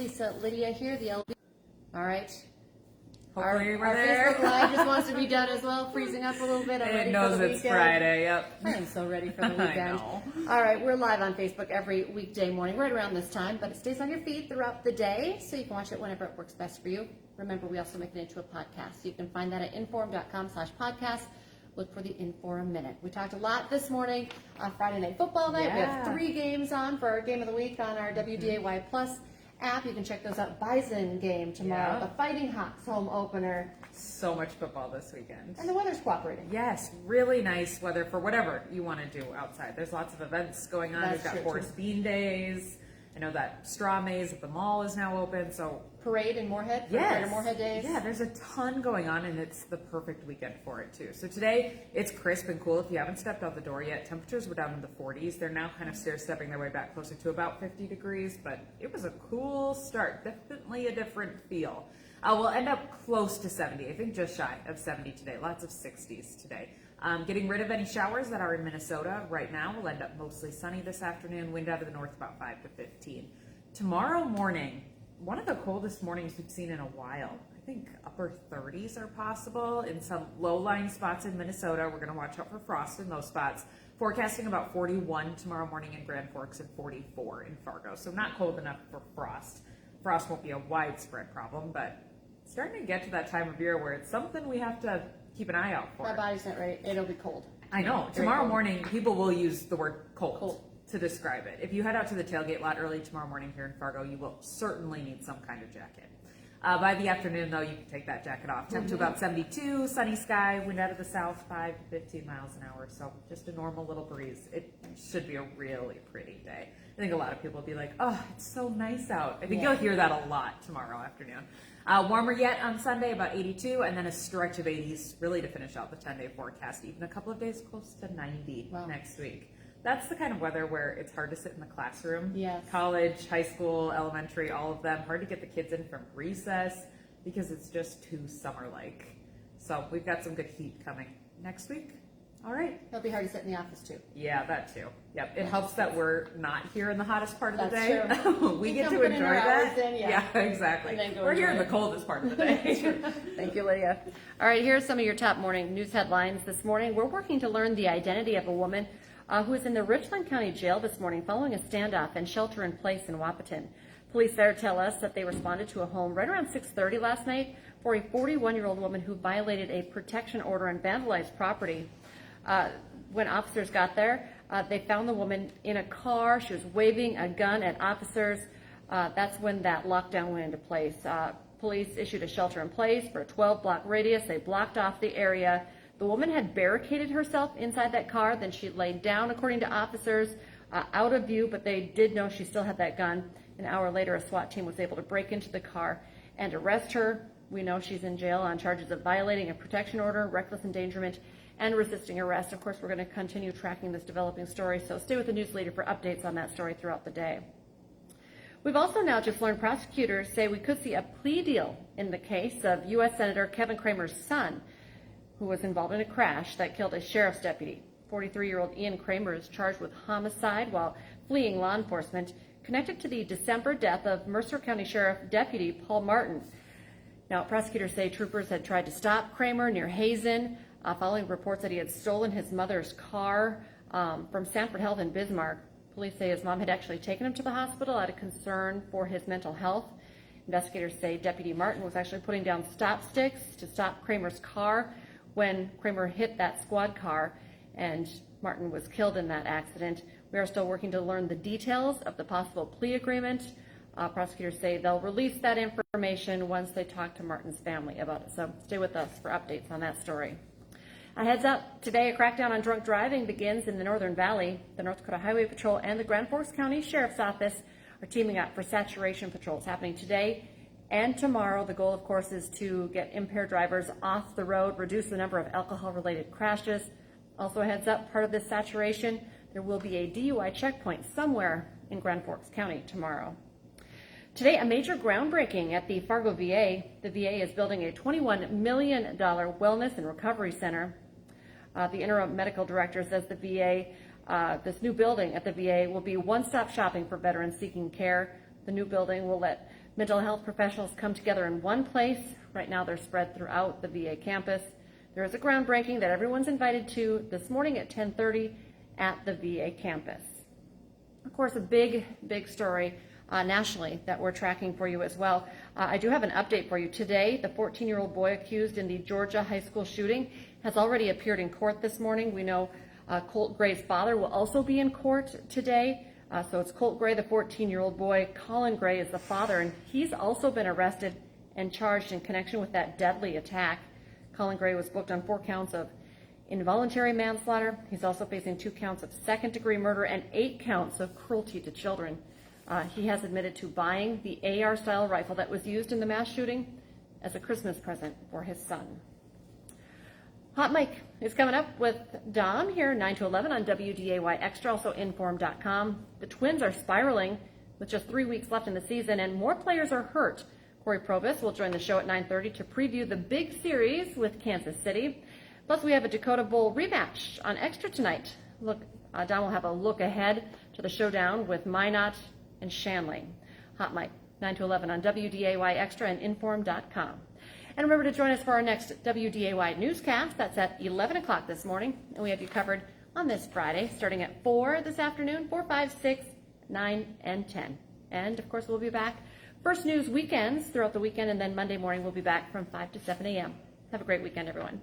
Lisa, Lydia here, the LB. All right. Hopefully Our Facebook Live just wants to be done as well, freezing up a little bit. I'm ready It knows for the it's weekend. Friday, yep. I am so ready for the I weekend. know. All right, we're live on Facebook every weekday morning, right around this time, but it stays on your feed throughout the day, so you can watch it whenever it works best for you. Remember, we also make it into a podcast. You can find that at inforum.com/podcast. Look for the Inforum Minute. We talked a lot this morning on Friday Night Football night. We have 3 games on for our Game of the Week on our WDAY Plus app. You can check those out. Bison game tomorrow. The Fighting Hawks home opener. So much football this weekend. And the weather's cooperating. Yes, really nice weather for whatever you want to do outside. There's lots of events going on. That's We've got true, Forest too. Bean Days. I know that straw maze at the mall is now open, so Parade in Moorhead for yes. Greater Moorhead Days. Yeah, there's a ton going on, and it's the perfect weekend for it, too. So today, it's crisp and cool. If you haven't stepped out the door yet, temperatures were down in the 40s. They're now kind of stair-stepping their way back closer to about 50 degrees, but it was a cool start. Definitely a different feel. We'll end up close to 70. I think just shy of 70 today. Lots of 60s today. Getting rid of any showers that are in Minnesota right now. We'll end up mostly sunny this afternoon. Wind out of the north about 5 to 15. Tomorrow morning, one of the coldest mornings we've seen in a while. I think upper 30s are possible in some low-lying spots in Minnesota. We're going to watch out for frost in those spots. Forecasting about 41 tomorrow morning in Grand Forks and 44 in Fargo. So not cold enough for frost. Frost won't be a widespread problem, but it's starting to get to that time of year where it's something we have to keep an eye out for. My body's not ready. It'll be cold. I know. Very Tomorrow cold. morning, people will use the word Cold. to describe it. If you head out to the tailgate lot early tomorrow morning here in Fargo, you will certainly need some kind of jacket. By the afternoon, though, you can take that jacket off. Temp to about 72, sunny sky, wind out of the south, 5 to 15 miles an hour. So just a normal little breeze. It should be a really pretty day. I think a lot of people will be like, oh, it's so nice out. I think you'll hear that a lot tomorrow afternoon. Warmer yet on Sunday, about 82, and then a stretch of 80s really to finish out the 10-day forecast. Even a couple of days close to 90 next week. That's the kind of weather where it's hard to sit in the classroom. Yes. College, high school, elementary, all of them. Hard to get the kids in from recess because it's just too summer-like. So we've got some good heat coming next week. All right. It'll be hard to sit in the office too. Yeah, that too. Yep. It helps that we're not here in the hottest part of the day. That's true. We You get come to put in enjoy our that. hours in, Yeah, exactly. And then go We're here in enjoy the it. coldest part of the day. Thank you, Lydia. All right, here's some of your top morning news headlines this morning. We're working to learn the identity of a woman who is in the Richland County Jail this morning following a standoff and shelter in place in Wahpeton. Police there tell us that they responded to a home right around 6:30 last night for a 41-year-old woman who violated a protection order and vandalized property. When officers got there, they found the woman in a car. She was waving a gun at officers. That's when that lockdown went into place. Police issued a shelter in place for a 12-block radius. They blocked off the area. The woman had barricaded herself inside that car. Then she laid down, according to officers, out of view, but they did know she still had that gun. An hour later, a SWAT team was able to break into the car and arrest her. We know she's in jail on charges of violating a protection order, reckless endangerment, and resisting arrest. Of course, we're going to continue tracking this developing story, so stay with the news leader for updates on that story throughout the day. We've also now just learned prosecutors say we could see a plea deal in the case of U.S. Senator Kevin Cramer's son, who was involved in a crash that killed a sheriff's deputy. 43-year-old Ian Kramer is charged with homicide while fleeing law enforcement, connected to the December death of Mercer County Sheriff Deputy Paul Martin. Now, prosecutors say troopers had tried to stop Kramer near Hazen, following reports that he had stolen his mother's car from Sanford Health in Bismarck. Police say his mom had actually taken him to the hospital out of concern for his mental health. Investigators say Deputy Martin was actually putting down stop sticks to stop Kramer's car when Kramer hit that squad car, and Martin was killed in that accident. We are still working to learn the details of the possible plea agreement. Prosecutors say they'll release that information once they talk to Martin's family about it. So stay with us for updates on that story. A heads up, today a crackdown on drunk driving begins in the Northern Valley. The North Dakota Highway Patrol and the Grand Forks County Sheriff's Office are teaming up for saturation patrols happening today and tomorrow. The goal, of course, is to get impaired drivers off the road, reduce the number of alcohol-related crashes. Also a heads up, part of this saturation, there will be a DUI checkpoint somewhere in Grand Forks County tomorrow. Today, a major groundbreaking at the Fargo VA. The VA is building a $21 million wellness and recovery center. The interim medical director says the VA, this new building at the VA will be one-stop shopping for veterans seeking care. The new building will let mental health professionals come together in one place. Right now they're spread throughout the VA campus. There is a groundbreaking that everyone's invited to this morning at 10:30 at the VA campus. Of course, a big story nationally that we're tracking for you as well. I do have an update for you. Today, the 14-year-old boy accused in the Georgia high school shooting has already appeared in court this morning. We know Colt Gray's father will also be in court today. So it's Colt Gray, the 14-year-old boy. Colin Gray is the father, and he's also been arrested and charged in connection with that deadly attack. Colin Gray was booked on 4 counts of involuntary manslaughter. He's also facing 2 counts of second-degree murder and 8 counts of cruelty to children. He has admitted to buying the AR-style rifle that was used in the mass shooting as a Christmas present for his son. Hot Mike is coming up with Dom here, 9 to 11 on WDAY Extra, also inform.com. The Twins are spiraling with just 3 weeks left in the season, and more players are hurt. Corey Provis will join the show at 9:30 to preview the big series with Kansas City. Plus, we have a Dakota Bowl rematch on Extra tonight. Don will have a look ahead to the showdown with Minot and Shanley. Hot Mike, 9 to 11 on WDAY Extra and inform.com. And remember to join us for our next WDAY newscast. That's at 11 o'clock this morning. And we have you covered on this Friday, starting at 4 this afternoon, 4, 5, 6, 9, and 10. And, of course, we'll be back First News weekends throughout the weekend, and then Monday morning we'll be back from 5 to 7 a.m. Have a great weekend, everyone.